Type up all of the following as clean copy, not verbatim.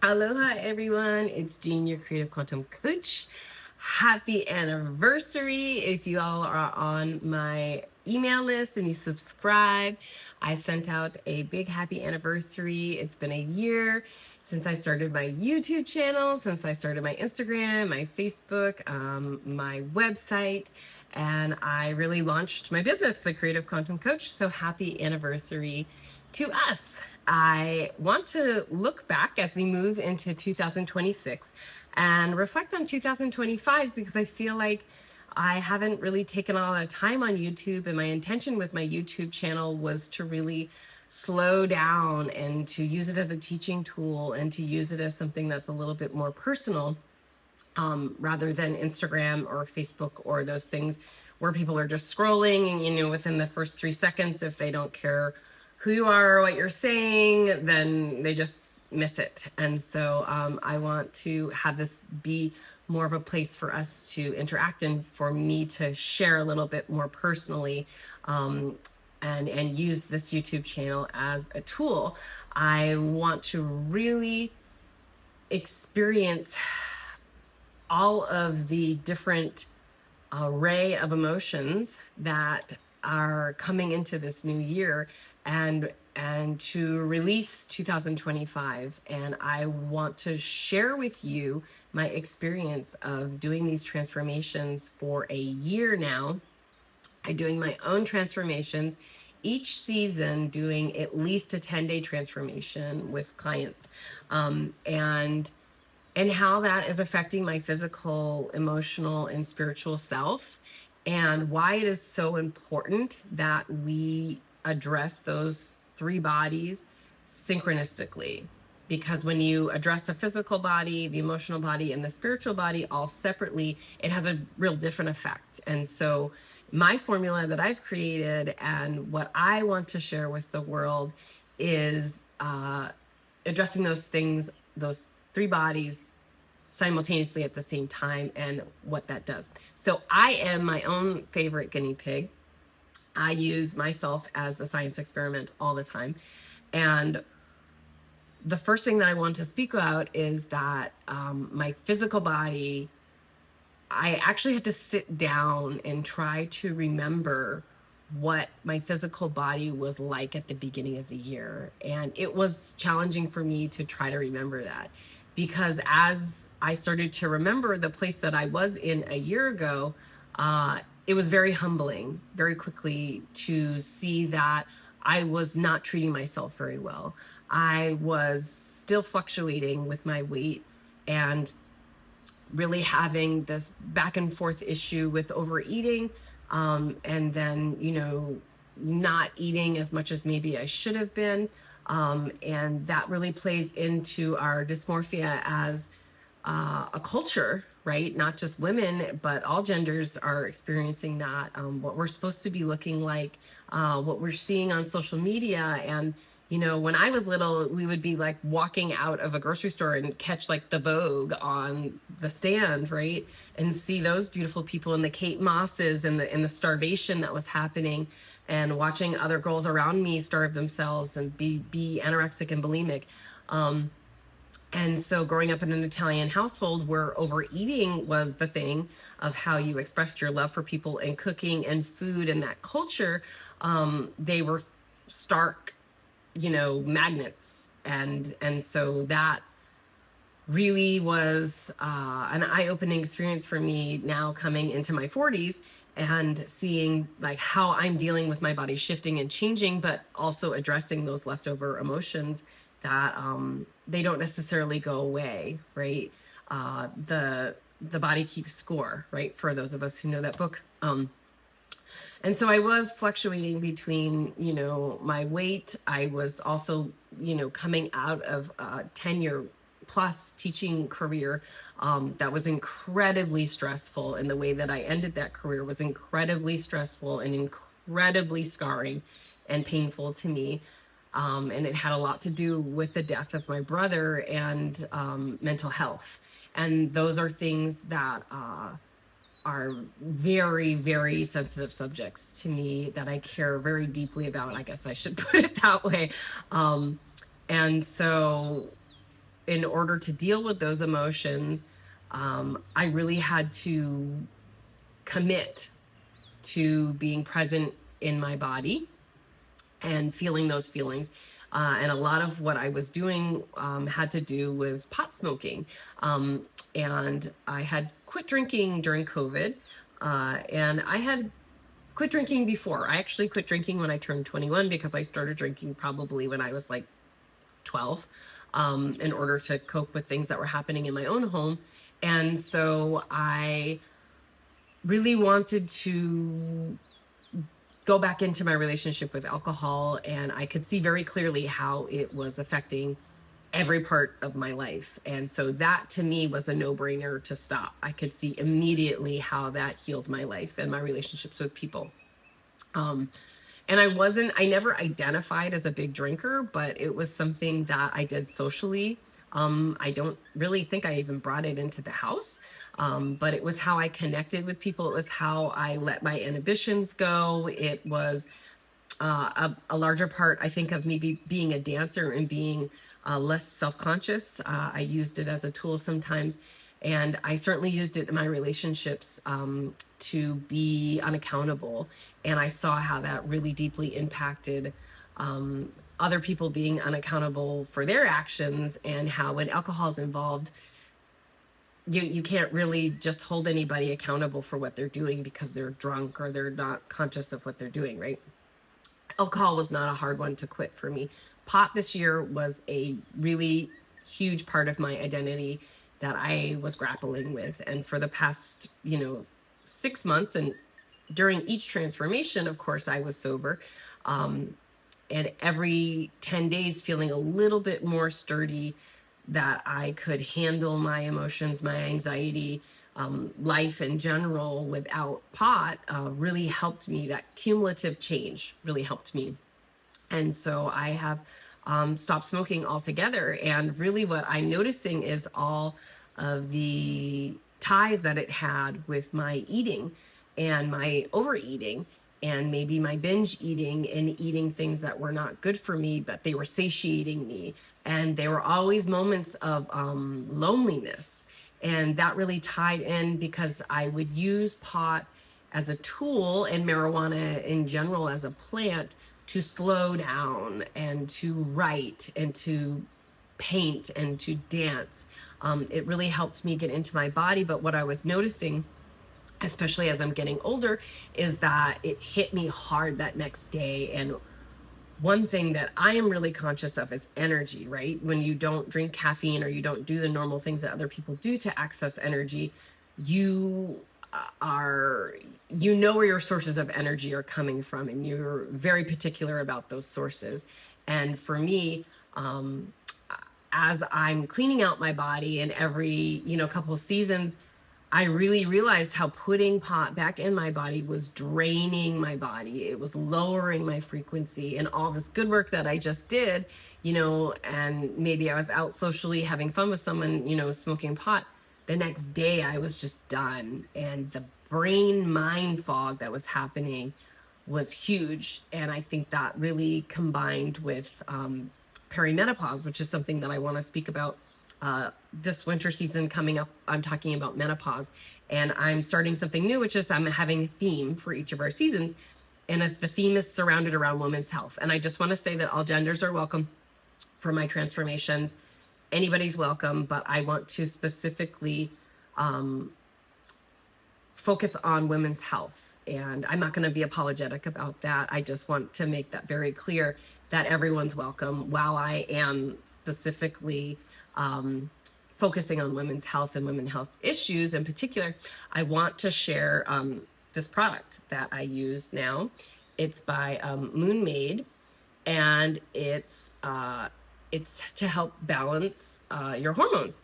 Aloha everyone, it's Jean, your creative quantum coach. Happy anniversary. If you all are on my email list and you subscribe, I sent out a big happy anniversary. It's been a year since I started my YouTube channel, since I started my Instagram, my Facebook, my website, and I really launched my business, the Creative Quantum Coach. So happy anniversary to us. I want to look back as we move into 2026 and reflect on 2025 because I feel like I haven't really taken a lot of time on YouTube, and my intention with my YouTube channel was to really slow down and to use it as a teaching tool and to use it as something that's a little bit more personal, rather than Instagram or Facebook or those things where people are just scrolling and, within the first 3 seconds, if they don't care who you are or what you're saying, then they just miss it. And so I want to have this be more of a place for us to interact and for me to share a little bit more personally, and use this YouTube channel as a tool. I want to really experience all of the different array of emotions that are coming into this new year, and to release 2025. And I want to share with you my experience of doing these transformations for a year now. I'm doing my own transformations each season, doing at least a 10-day transformation with clients, and how that is affecting my physical, emotional, and spiritual self, and why it is so important that we address those three bodies synchronistically. Because when you address the physical body, the emotional body, and the spiritual body all separately, it has a real different effect. And so my formula that I've created and what I want to share with the world is addressing those things, those three bodies simultaneously at the same time, and what that does. So I am my own favorite guinea pig. I use myself as a science experiment all the time. And the first thing that I want to speak about is that my physical body, I actually had to sit down and try to remember what my physical body was like at the beginning of the year. And it was challenging for me to try to remember that, because as I started to remember the place that I was in a year ago, it was very humbling very quickly to see that I was not treating myself very well. I was still fluctuating with my weight and really having this back and forth issue with overeating, and then, not eating as much as maybe I should have been. And that really plays into our dysmorphia as a culture, right? Not just women, but all genders are experiencing that. What we're supposed to be looking like, what we're seeing on social media. And when I was little, we would be like walking out of a grocery store and catch like the Vogue on the stand, right? And see those beautiful people and the Kate Mosses and the starvation that was happening, and watching other girls around me starve themselves and be anorexic and bulimic. And so growing up in an Italian household where overeating was the thing of how you expressed your love for people, and cooking and food and that culture, they were stark, magnets. And so that really was an eye-opening experience for me now coming into my 40s and seeing like how I'm dealing with my body shifting and changing, but also addressing those leftover emotions that they don't necessarily go away, right? The body keeps score, right? For those of us who know that book. And so I was fluctuating between, my weight. I was also, coming out of a 10-year plus teaching career that was incredibly stressful. And the way that I ended that career was incredibly stressful and incredibly scarring and painful to me. And it had a lot to do with the death of my brother and mental health. And those are things that are very, very sensitive subjects to me that I care very deeply about. I guess I should put it that way. And so in order to deal with those emotions, I really had to commit to being present in my body and feeling those feelings. And a lot of what I was doing had to do with pot smoking. And I had quit drinking during COVID. And I had quit drinking before. I actually quit drinking when I turned 21 because I started drinking probably when I was like 12, in order to cope with things that were happening in my own home. And so I really wanted to go back into my relationship with alcohol, and I could see very clearly how it was affecting every part of my life. And so that to me was a no-brainer to stop. I could see immediately how that healed my life and my relationships with people. And I never identified as a big drinker, but it was something that I did socially. I don't really think I even brought it into the house, but it was how I connected with people. It was how I let my inhibitions go. It was a larger part, I think, of me being a dancer and being less self-conscious. I used it as a tool sometimes, and I certainly used it in my relationships to be unaccountable. And I saw how that really deeply impacted other people being unaccountable for their actions, and how when alcohol is involved, you can't really just hold anybody accountable for what they're doing because they're drunk or they're not conscious of what they're doing, right? Alcohol was not a hard one to quit for me. Pot this year was a really huge part of my identity that I was grappling with. And for the past, 6 months, and during each transformation, of course, I was sober. And every 10 days feeling a little bit more sturdy, that I could handle my emotions, my anxiety, life in general without pot, really helped me. That cumulative change really helped me. And so I have stopped smoking altogether. And really what I'm noticing is all of the ties that it had with my eating and my overeating, and maybe my binge eating and eating things that were not good for me, but they were satiating me. And they were always moments of loneliness. And that really tied in because I would use pot as a tool, and marijuana in general as a plant, to slow down and to write and to paint and to dance. It really helped me get into my body. But what I was noticing, especially as I'm getting older, is that it hit me hard that next day. And one thing that I am really conscious of is energy, right? When you don't drink caffeine or you don't do the normal things that other people do to access energy, you know where your sources of energy are coming from, and you're very particular about those sources. And for me, as I'm cleaning out my body, and every couple of seasons, I really realized how putting pot back in my body was draining my body. It was lowering my frequency, and all this good work that I just did, and maybe I was out socially having fun with someone, smoking pot. The next day I was just done. And the brain mind fog that was happening was huge. And I think that really combined with perimenopause, which is something that I want to speak about this winter season coming up. I'm talking about menopause, and I'm starting something new, which is I'm having a theme for each of our seasons. And the theme is surrounded around women's health. And I just want to say that all genders are welcome for my transformations. Anybody's welcome, but I want to specifically focus on women's health. And I'm not going to be apologetic about that. I just want to make that very clear, that everyone's welcome, while I am specifically focusing on women's health and women's health issues in particular. I want to share this product that I use now. It's by Moon Made, and it's to help balance your hormones.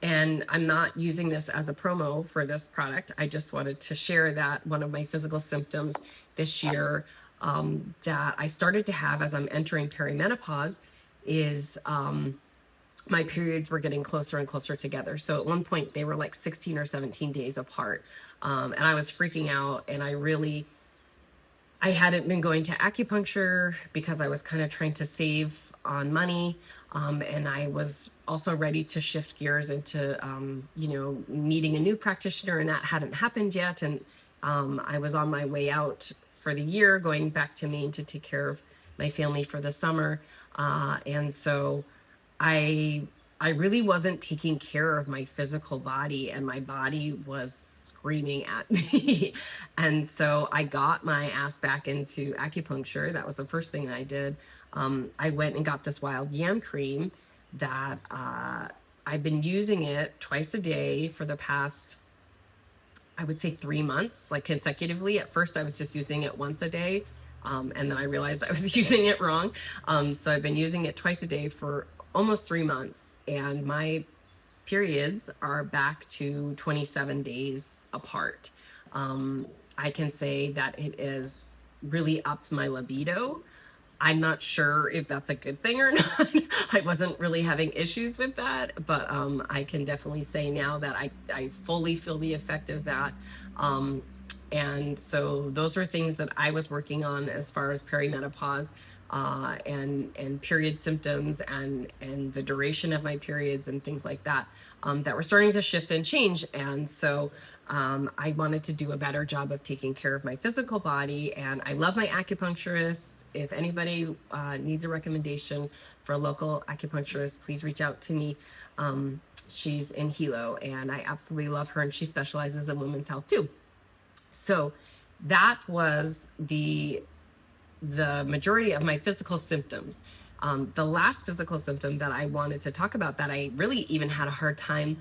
And I'm not using this as a promo for this product. I just wanted to share that one of my physical symptoms this year that I started to have as I'm entering perimenopause is my periods were getting closer and closer together. So at one point they were like 16 or 17 days apart. And I was freaking out, and I hadn't been going to acupuncture because I was kind of trying to save on money. And I was also ready to shift gears into, needing a new practitioner, and that hadn't happened yet. And I was on my way out for the year, going back to Maine to take care of my family for the summer. And so I I really wasn't taking care of my physical body, and my body was screaming at me. And so I got my ass back into acupuncture. That was the first thing I did. I went and got this wild yam cream that I've been using it twice a day for the past, I would say, 3 months, like consecutively. At first, I was just using it once a day. And then I realized I was using it wrong. So I've been using it twice a day for almost 3 months. And my periods are back to 27 days apart. I can say that it is really upped my libido. I'm not sure if that's a good thing or not. I wasn't really having issues with that, but I can definitely say now that I fully feel the effect of that. Um, and so those are things that I was working on as far as perimenopause, and period symptoms, and the duration of my periods and things like that, that were starting to shift and change. And so I wanted to do a better job of taking care of my physical body. And I love my acupuncturist. If anybody needs a recommendation for a local acupuncturist, please reach out to me. She's in Hilo, and I absolutely love her, and she specializes in women's health too. So that was the majority of my physical symptoms. The last physical symptom that I wanted to talk about, that I really even had a hard time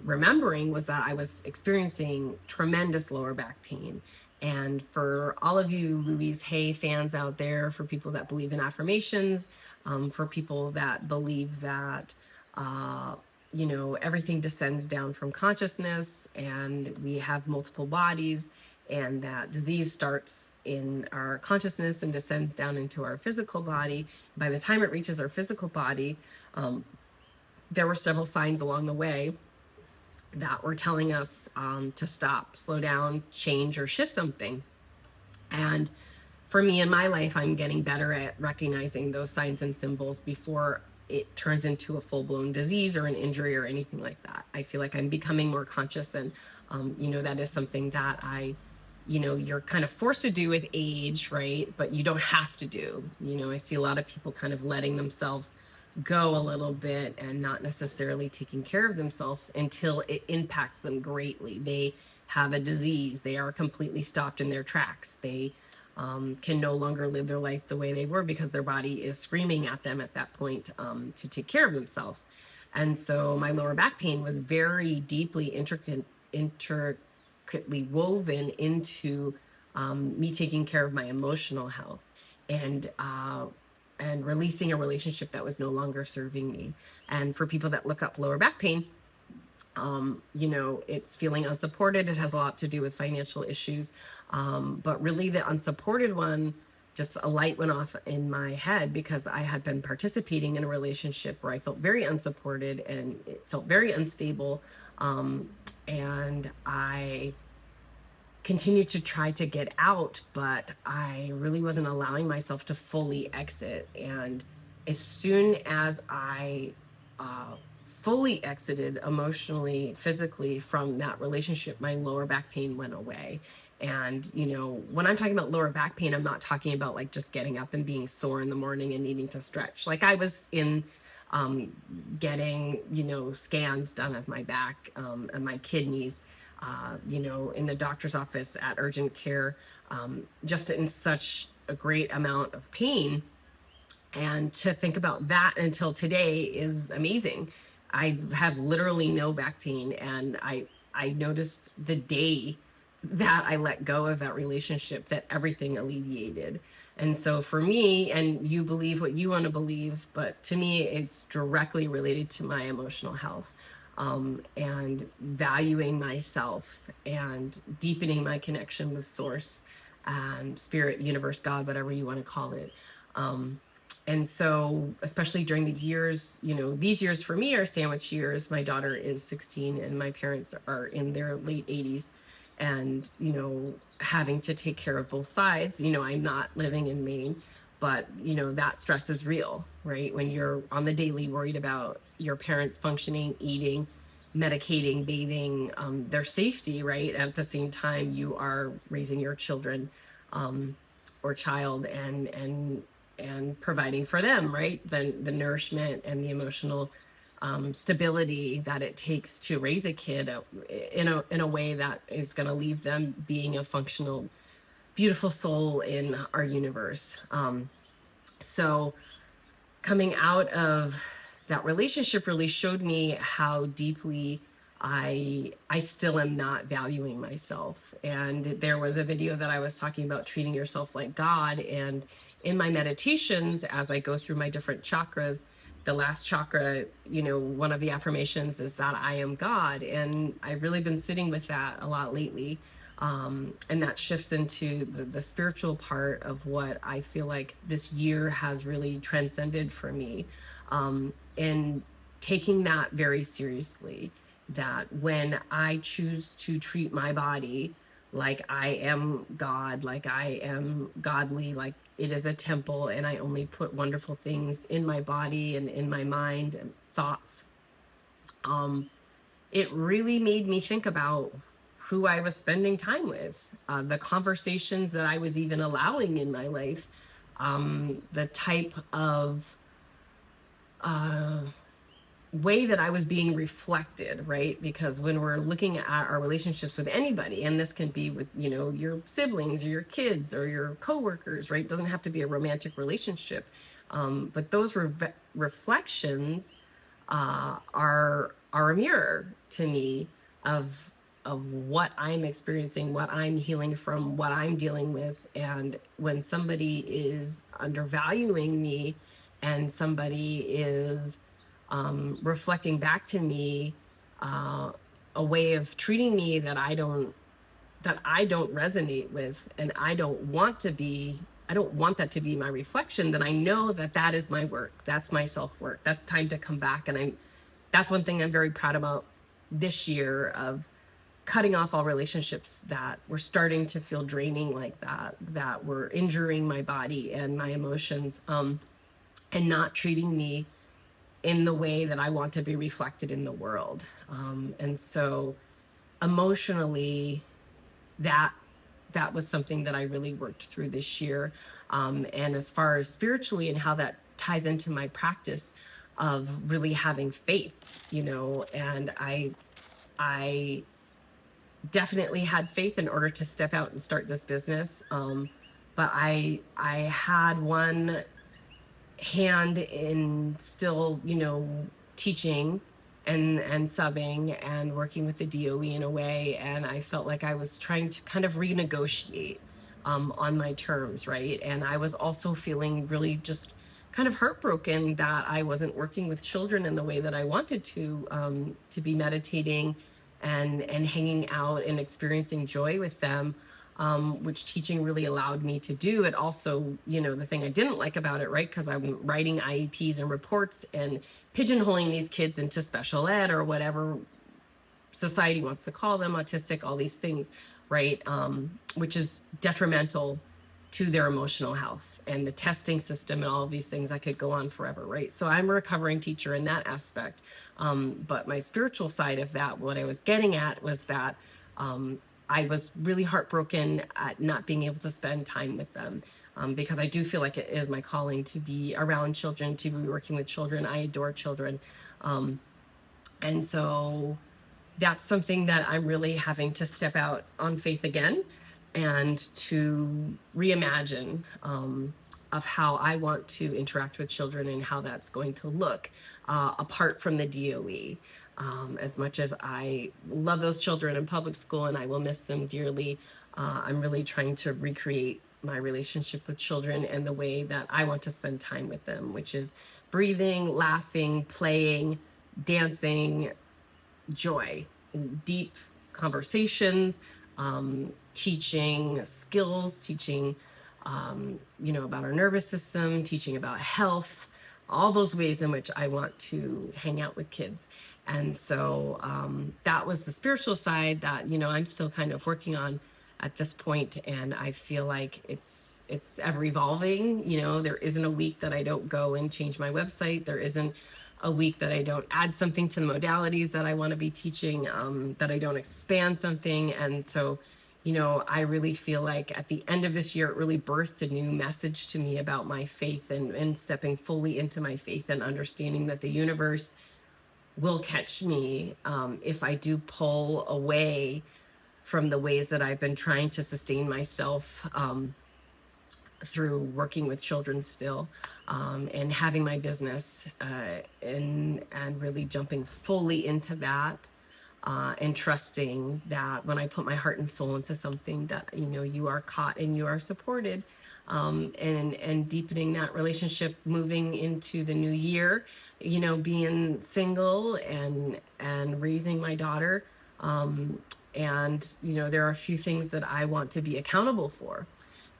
remembering, was that I was experiencing tremendous lower back pain. And for all of you Louise Hay fans out there, for people that believe in affirmations, for people that believe that, everything descends down from consciousness, and we have multiple bodies, and that disease starts in our consciousness and descends down into our physical body. By the time it reaches our physical body, there were several signs along the way that were telling us to stop, slow down, change, or shift something. And for me in my life, I'm getting better at recognizing those signs and symbols before it turns into a full-blown disease or an injury or anything like that. I feel like I'm becoming more conscious, and that is something that you're kind of forced to do with age, right? But you don't have to do. I see a lot of people kind of letting themselves go a little bit and not necessarily taking care of themselves until it impacts them greatly. They have a disease. They are completely stopped in their tracks. They can no longer live their life the way they were, because their body is screaming at them at that point to take care of themselves. And so my lower back pain was very deeply intricately woven into me taking care of my emotional health, and releasing a relationship that was no longer serving me. And for people that look up lower back pain, it's feeling unsupported. It has a lot to do with financial issues. But really the unsupported one, just a light went off in my head, because I had been participating in a relationship where I felt very unsupported, and it felt very unstable. And I continued to try to get out, but I really wasn't allowing myself to fully exit. And as soon as I fully exited emotionally, physically from that relationship, my lower back pain went away. And, when I'm talking about lower back pain, I'm not talking about like just getting up and being sore in the morning and needing to stretch. Like I was in getting, scans done of my back and my kidneys, in the doctor's office, at urgent care, just in such a great amount of pain. And to think about that until today is amazing. I have literally no back pain, and I noticed the day that I let go of that relationship that everything alleviated. And so for me, and you believe what you want to believe, but to me, it's directly related to my emotional health, and valuing myself and deepening my connection with source, spirit, universe, God, whatever you want to call it. And so, especially during the years, these years for me are sandwich years. My daughter is 16 and my parents are in their late 80s. And, having to take care of both sides. I'm not living in Maine, but that stress is real, right? When you're on the daily worried about your parents functioning, eating, medicating, bathing, their safety, right? At the same time, you are raising your children, or child, and providing for them, right? The nourishment and the emotional stability that it takes to raise a kid in a way that is going to leave them being a functional, beautiful soul in our universe. So coming out of that relationship really showed me how deeply I still am not valuing myself. And there was a video that I was talking about treating yourself like God. And in my meditations, as I go through my different chakras, the last chakra, one of the affirmations is that I am God. And I've really been sitting with that a lot lately. And that shifts into the spiritual part of what I feel like this year has really transcended for me, and taking that very seriously, that when I choose to treat my body like I am God, like I am godly, like it is a temple, and I only put wonderful things in my body and in my mind and thoughts, it really made me think about who I was spending time with, the conversations that I was even allowing in my life, the type of way that I was being reflected, right? Because when we're looking at our relationships with anybody, and this can be with, your siblings or your kids or your coworkers, right? It doesn't have to be a romantic relationship. But those reflections are a mirror to me of what I'm experiencing, what I'm healing from, what I'm dealing with. And when somebody is undervaluing me, and somebody is reflecting back to me a way of treating me that I don't resonate with, and I don't want that to be my reflection, then I know that is my work. That's my self-work. That's time to come back. And that's one thing I'm very proud about this year, of cutting off all relationships that were starting to feel draining like that were injuring my body and my emotions, and not treating me in the way that I want to be reflected in the world. And so emotionally, that was something that I really worked through this year. And as far as spiritually and how that ties into my practice of really having faith, and I definitely had faith in order to step out and start this business. But I had one hand in still, teaching and subbing and working with the DOE in a way. And I felt like I was trying to kind of renegotiate on my terms, right? And I was also feeling really just kind of heartbroken that I wasn't working with children in the way that I wanted to be meditating and hanging out and experiencing joy with them, which teaching really allowed me to do. It also, the thing I didn't like about it, right? Because I'm writing IEPs and reports and pigeonholing these kids into special ed or whatever society wants to call them, autistic, all these things, right? Which is detrimental to their emotional health and the testing system and all of these things. I could go on forever, right? So I'm a recovering teacher in that aspect. But my spiritual side of that, what I was getting at was that I was really heartbroken at not being able to spend time with them, because I do feel like it is my calling to be around children, to be working with children. I adore children. And so that's something that I'm really having to step out on faith again, and to reimagine of how I want to interact with children and how that's going to look, apart from the DOE. As much as I love those children in public school and I will miss them dearly, I'm really trying to recreate my relationship with children and the way that I want to spend time with them, which is breathing, laughing, playing, dancing, joy, deep conversations, teaching skills, teaching, about our nervous system, teaching about health, all those ways in which I want to hang out with kids. And so that was the spiritual side that, I'm still kind of working on at this point, and I feel like it's ever evolving. You know, there isn't a week that I don't go and change my website. There isn't a week that I don't add something to the modalities that I want to be teaching, that I don't expand something. And so, you know, I really feel like at the end of this year, it really birthed a new message to me about my faith, and stepping fully into my faith and understanding that the universe will catch me, if I do pull away from the ways that I've been trying to sustain myself, through working with children still, and having my business, and really jumping fully into that, and trusting that when I put my heart and soul into something, that, you know, you are caught and you are supported, and deepening that relationship, moving into the new year, you know, being single and raising my daughter, and you know, there are a few things that I want to be accountable for,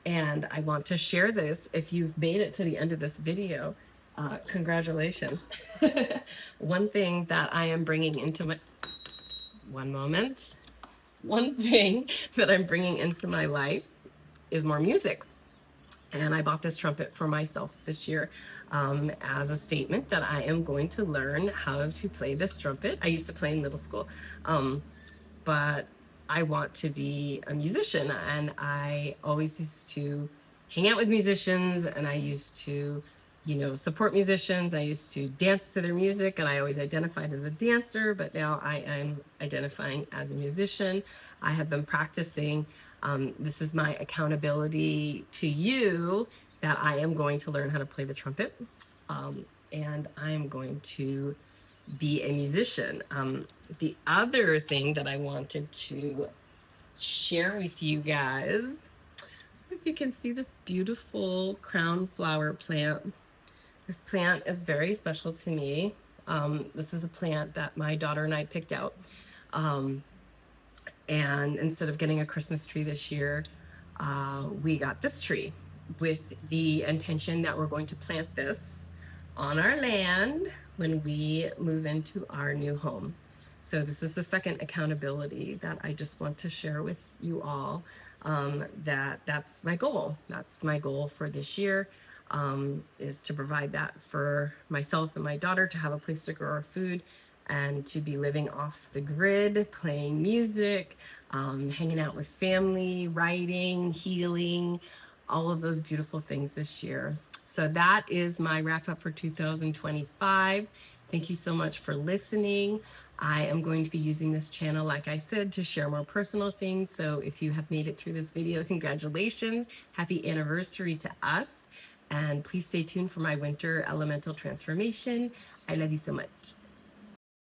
and I want to share this. If you've made it to the end of this video, congratulations. One thing that I am bringing into my, one moment, one thing that I'm bringing into my life is more music. And I bought this trumpet for myself this year, as a statement that I am going to learn how to play this trumpet. I used to play in middle school, but I want to be a musician, and I always used to hang out with musicians, and I used to, you know, support musicians. I used to dance to their music, and I always identified as a dancer, but now I am identifying as a musician. I have been practicing. This is my accountability to you, that I am going to learn how to play the trumpet, and I am going to be a musician. The other thing that I wanted to share with you guys, if you can see this beautiful crown flower plant. This plant is very special to me. This is a plant that my daughter and I picked out. And instead of getting a Christmas tree this year, we got this tree with the intention that we're going to plant this on our land when we move into our new home. So this is the second accountability that I just want to share with you all, that's my goal. That's my goal for this year, is to provide that for myself and my daughter, to have a place to grow our food, and to be living off the grid, playing music, hanging out with family, writing, healing, all of those beautiful things this year. So that is my wrap up for 2025. Thank you so much for listening. I am going to be using this channel, like I said, to share more personal things. So if you have made it through this video, congratulations. Happy anniversary to us. And please stay tuned for my winter elemental transformation. I love you so much.